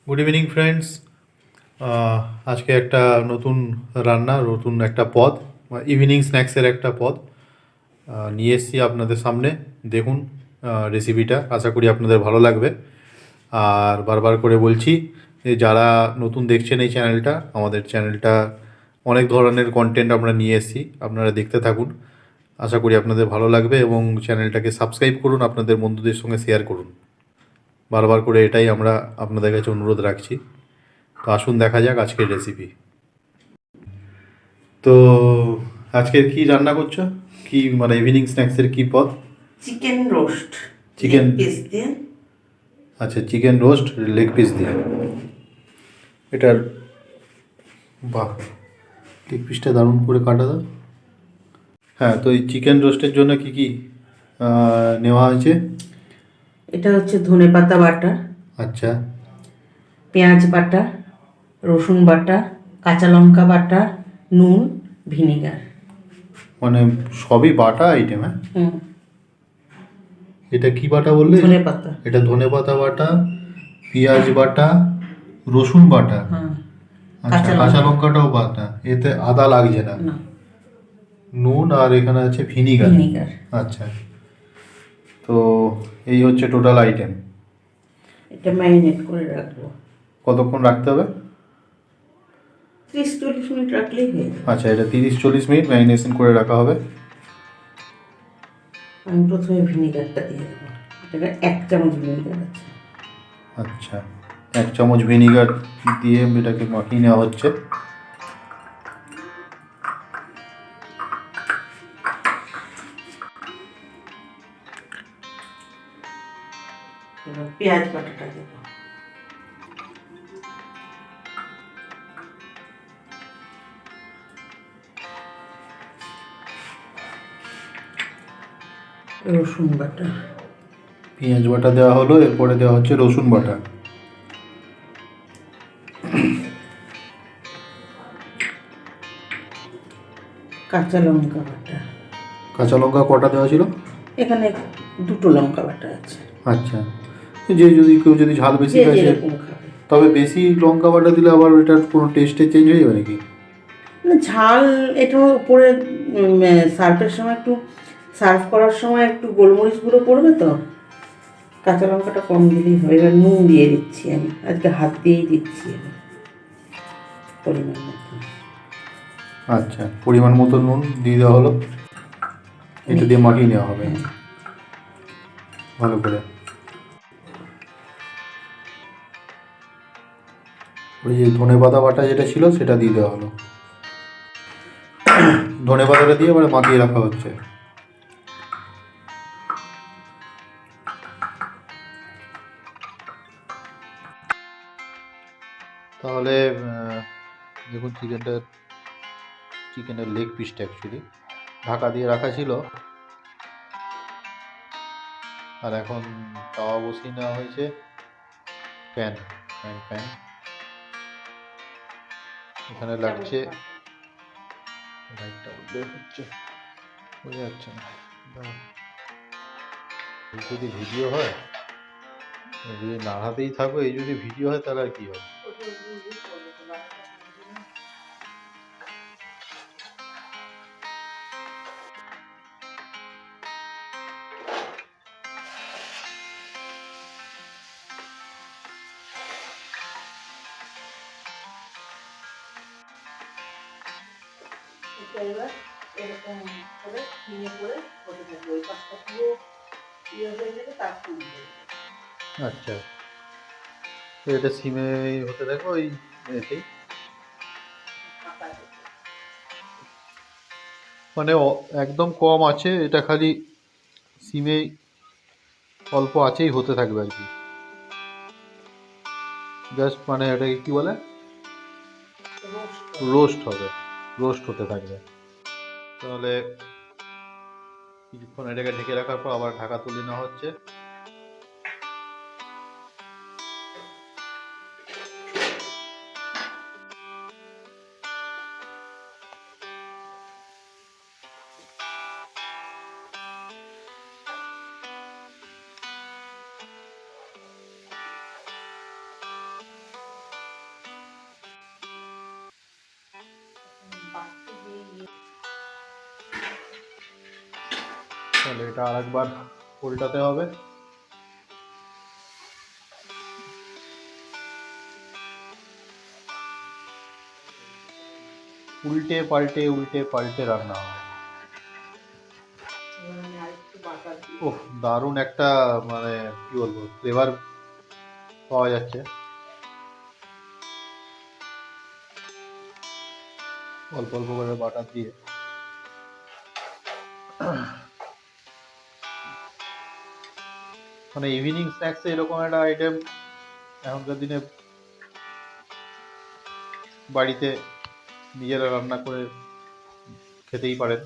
Good evening friends. আজকে একটা নতুন রান্না, নতুন একটা পদ, ইভিনিং স্ন্যাক্সের একটা পদ নিয়ে এসেছি আপনাদের সামনে। দেখুন রেসিপিটা, আশা করি আপনাদের ভালো লাগবে। আর বারবার করে বলছি যে যারা নতুন দেখছেন এই চ্যানেলটা, আমাদের চ্যানেলটা অনেক ধরনের কন্টেন্ট আমরা নিয়ে এসেছি, আপনারা দেখতে থাকুন। আশা করি আপনাদের ভালো লাগবে এবং চ্যানেলটাকে সাবস্ক্রাইব করুন, আপনাদের বন্ধুদের সঙ্গে শেয়ার করুন। বারবার করে এটাই আমরা আপনাদের কাছে অনুরোধ রাখছি। তো আসুন দেখা যাক আজকের রেসিপি। তো আজকের কি রান্না করছো, কি মানে ইভিনিং স্ন্যাক্সের কি পদ? চিকেন রোস্ট, চিকেন পিস দিয়ে। আচ্ছা, চিকেন রোস্ট লেগ পিস দিয়ে। এটার বাহ, লেগ পিসটা দারুণ করে কাটা দাও। হ্যাঁ, তো এই চিকেন রোস্টের জন্য কি কি নেওয়া হয়েছে? এটা হচ্ছে ধনেপাতা বাটা, আচ্ছা, পেঁয়াজ বাটা, রসুন বাটা, কাঁচা লঙ্কা বাটা, নুন, ভিনিগার। মানে সবই বাটা আইটেম। হ্যাঁ, হুম, এটা কি বাটা বললে? ধনেপাতা। এটা ধনেপাতা বাটা, পেঁয়াজ বাটা, রসুন বাটা। হ্যাঁ, আচ্ছা, কাঁচা লঙ্কাটাও বাটা, এতে আদা লাগছে না। না, নুন আর এখানে আছে ভিনিগার। ভিনিগার। আচ্ছা, তো এই হচ্ছে টোটাল আইটেম। এটা ম্যারিনেট করে রাখবো, কতক্ষণ রাখতে হবে? 30-40 মিনিট রাখলেই হয়ে যাবে। আচ্ছা, এটা 30-40 মিনিট ম্যারিনেশন করে রাখা হবে। আমি প্রথমে ভিনিগারটা দিয়ে দেবো। এটা 1 চামচ ভিনিগার আছে। আচ্ছা, 1 চামচ ভিনিগার দিয়ে এটাকে মাখিয়ে নেওয়া হচ্ছে। এবার পেঁয়াজ বাটাটা দেবো। রসুন বাটা, পেঁয়াজ বাটা দেওয়া হলো, এরপরে দেওয়া হচ্ছে রসুন বাটা। কাঁচা লঙ্কা বাটা। কাঁচা লঙ্কা কটা দেওয়া ছিল? এখানে 2টো লঙ্কা বাটা আছে। আচ্ছা, যে যদি কেউ যদি ঝাল বেশি যে খায় যেরকম খাবে। তবে বেশি লঙ্কা বাটা দিলে আবার এটার কোনো টেস্টে চেঞ্জ হয়ে যাবে নাকি? মানে ঝাল এটার উপরে সার্ভের সময় একটু, সার্ভ করার সময় একটু গোলমরিচ গুঁড়ো পড়বে তো, কাঁচা লঙ্কাটা কম দিলেই হয়। এবার নুন দিয়ে দিচ্ছি, আমি আজকে হাত দিয়েই দিচ্ছি আমি পরিমাণ মতো। আচ্ছা, পরিমাণ মতো নুন দিয়ে দেওয়া হলো, এটা দিয়ে মাখিয়ে নেওয়া হবে ভালো করে। ওই যে ধনেপাতা বাটা যেটা ছিল সেটা দিয়ে দেওয়া হলো, ধনেপাতাটা দিয়ে এবারে মাখিয়ে রাখা হচ্ছে। তাহলে দেখুন চিকেনের লেগ পিসটা অ্যাকচুয়ালি ঢাকা দিয়ে রাখা ছিল, আর এখন তাওয়া বসিয়ে নেওয়া হয়েছে। প্যান প্যান প্যান এখানে লাগছে, লাইটটা উল্লেখ হচ্ছে, বোঝা যাচ্ছে না। এই যদি ভিডিও হয়, যদি নাড়াতেই থাকো, এই যদি ভিডিও হয় তাহলে আর কি হয়? এবার এরকম করে নিয়ে করে হতে থাকবে, ওই পাশটা পুরো হয়ে যাবে, তারপর আচ্ছা, তো এটা সিমে হতে থাকবে ওই এতেই, মানে একদম কম আছে, এটা খালি সিমে অল্প আছেই হতে থাকবে আর কি। জাস্ট মানে এটাকে কি বলে, রোস্ট হবে, রোস্ট হতে থাকবে। তাহলে কিছুক্ষণ এটাকে ঢেকে রাখার পর আবার ঢাকা তুলে নেওয়া হচ্ছে। তাহলে এটা আরেকবার উল্টাতে হবে। উল্টে পাল্টে রান্না হবে। ওহ, দারুণ একটা মানে কি বলবো ফ্লেভার পাওয়া যাচ্ছে। অল্প অল্প করে বাটার দিয়ে মানে ইভিনিং স্ন্যাক্সে এরকম একটা আইটেম এখনকার দিনে বাড়িতে নিজেরা রান্না করে খেতেই পারেন।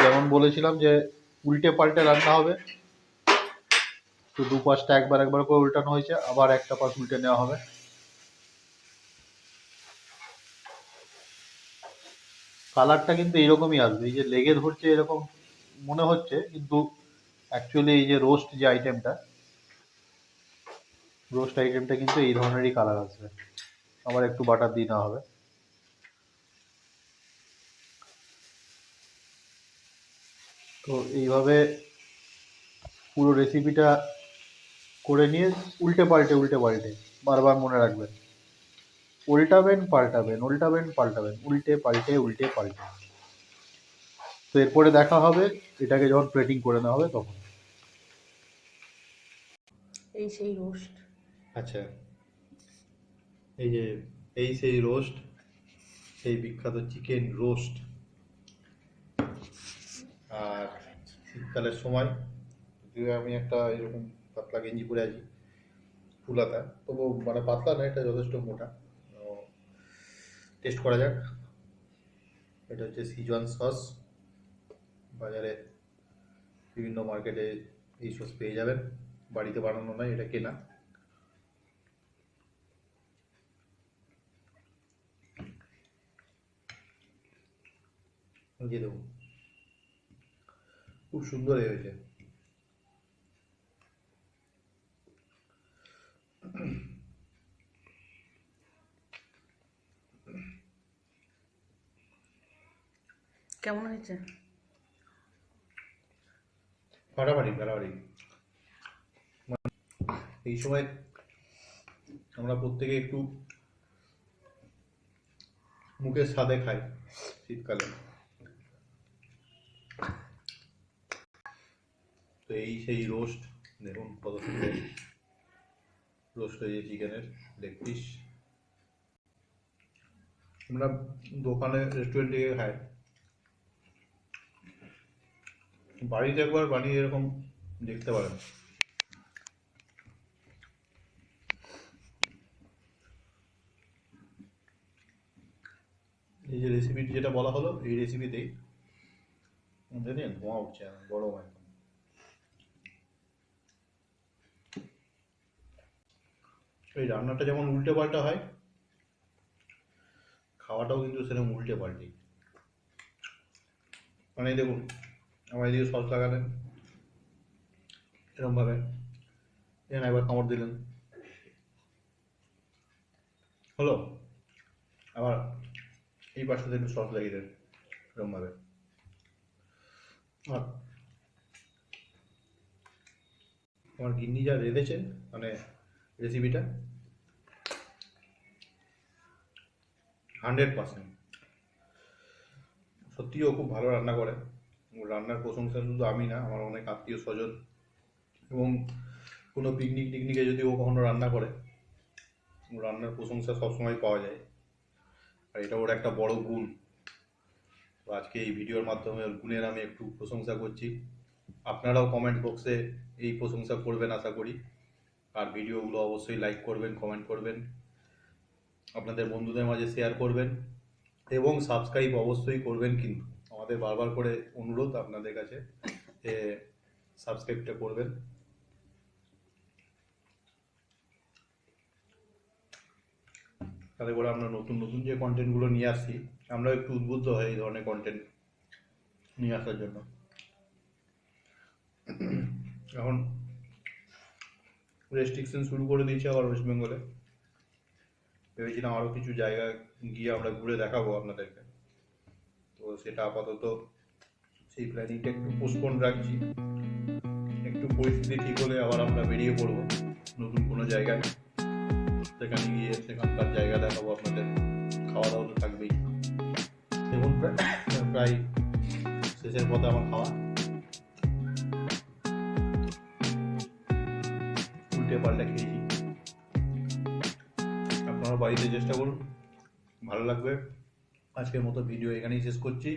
যেমন বলেছিলাম যে উল্টে পাল্টে রান্না হবে, তো দু পাশটা একবার একবার করে উল্টানো হয়েছে, আবার একটা পাশ উল্টে নেওয়া হবে। কালারটা কিন্তু এরকমই আসবে, এই যে লেগে ধরছে এরকম মনে হচ্ছে, কিন্তু অ্যাকচুয়ালি এই যে রোস্ট আইটেমটা কিন্তু এই ধরনেরই কালার আসবে। আবার একটু বাটার দিয়ে নেওয়া হবে। তো এইভাবে পুরো রেসিপিটা করে নিয়ে উল্টে পাল্টে বারবার মনে রাখবেন, উল্টে পাল্টে। তো এরপরে দেখা হবে এটাকে যখন প্লেটিং করে নেওয়া হবে তখন। এই সেই রোস্ট। আচ্ছা, এই যে সেই রোস্ট, সেই বিখ্যাত চিকেন রোস্ট। আর শীতকালের সময় যদিও আমি একটা এরকম পাতলা গেঞ্জি পরে আছি, ফুলাতা, তবু মানে পাতলা না, এটা যথেষ্ট মোটা। টেস্ট করা যাক। এটা হচ্ছে সিজওয়ান সস। বাজারে বিভিন্ন মার্কেটে এই সস পেয়ে যাবেন, বাড়িতে বানানো নয়, এটা কেনা। দিয়ে দেবো, খুব সুন্দর হয়েছে। কেমন হয়েছে? ফাটাফাটি ফাটাফাটি। এই সময় আমরা প্রত্যেকে একটু মুখের স্বাদে খাই শীতকালে। তো এই সেই রোস্ট, দেখুন কত সুন্দর রোস্ট হয়েছে চিকেনের লেগ পিস। আমরা দোকানে রেস্টুরেন্টে গিয়ে খাই, বাড়িতে একবার বানিয়ে এরকম দেখতে পারেন। এই যে রেসিপি যেটা বলা হলো, এই রেসিপিতেই জানেন ধোঁয়া উঠছে, গরম একদম। এই রান্নাটা যেমন উল্টে পাল্টা হয়, খাওয়াটাও কিন্তু সেরকম উল্টে পাল্টি। মানে দেখুন, আমার এদিকে সস লাগালেন এরকমভাবে, এখানে একবার কামড় দিলেন, হলো। আবার এই পাশটাতে একটু সস লাগিয়ে দেন এরকমভাবে। আর আমার গিন্নি যা রেঁধেছে, মানে রেসিপিটা 100%। সত্যিও খুব ভালো রান্না করে। রান্নার প্রশংসা শুধু আমি না, আমার অনেক আত্মীয় স্বজন এবং কোনো পিকনিক টিকনিকে যদি ও কখনো রান্না করে, রান্নার প্রশংসা সবসময় পাওয়া যায়। আর এটা ওর একটা বড় গুণ। তো আজকে এই ভিডিওর মাধ্যমে ওর গুণের আমি একটু প্রশংসা করছি। আপনারাও কমেন্ট বক্সে এই প্রশংসা করবেন আশা করি। আর ভিডিওগুলো অবশ্যই লাইক করবেন, কমেন্ট করবেন, আপনাদের বন্ধুদের মাঝে শেয়ার করবেন এবং সাবস্ক্রাইব অবশ্যই করবেন। কিন্তু আমাদের বারবার করে অনুরোধ আপনাদের কাছে যে সাবস্ক্রাইবটা করবেন, তাতে করে আমরা নতুন নতুন যে কন্টেন্টগুলো নিয়ে আসছি, আমরা একটু উদ্বুদ্ধ হই এই ধরনের কন্টেন্ট নিয়ে আসার জন্য। এখন রেস্ট্রিকশন শুরু করে দিয়েছে আবার ওয়েস্ট বেঙ্গলে। ভেবেছিলাম আরও কিছু জায়গা গিয়ে আমরা ঘুরে দেখাবো আপনাদেরকে। সেটা আপাতত সেই প্ল্যানিংটা একটু পোস্টপোন রাখছি। একটু পরিস্থিতি ঠিক হলে আবার আমরা বেরিয়ে পড়বো নতুন কোনো জায়গায়, সেখানে গিয়ে সেখানকার জায়গা দেখাবো আপনাদের। খাওয়া দাওয়া তো থাকবেই। দেখুন প্রায় শেষের পথে আমার খাওয়া, উল্টে পাল্টে খেয়েছি। আপনারা বাড়িতে চেষ্টা করুন, ভালো লাগবে। আজকের মতো ভিডিও এখানেই শেষ করছি।